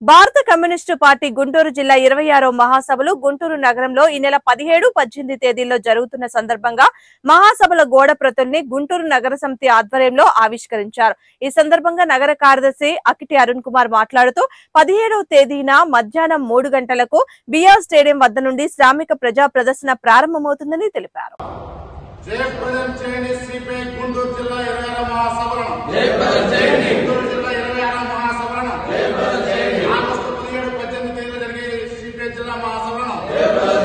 భారత communist party Guntur జిల్లా 26వ మహాసభలు గుంటూరు నగరంలో ఈ నెల 17, 18 తేదీల్లో జరుగుతున్న సందర్భంగా మహాసభల గోడ ప్రతుల్ని గుంటూరు నగర సమితి ఆధ్వర్యంలో ఆవిష్కరించారు. ఈ సందర్భంగా నగర కార్యదర్శి అకిటి అరుణ్ కుమార్ మాట్లాడుతూ 17వ తేదీన మధ్యాహ్నం 3 గంటలకు బిఆర్ స్టేడియం వద్ద నుండి శ్రామిక ప్రజా ప్రదర్శన ప్రారంభమవుతుందని తెలిపారు. జిల్లా మహాసభలను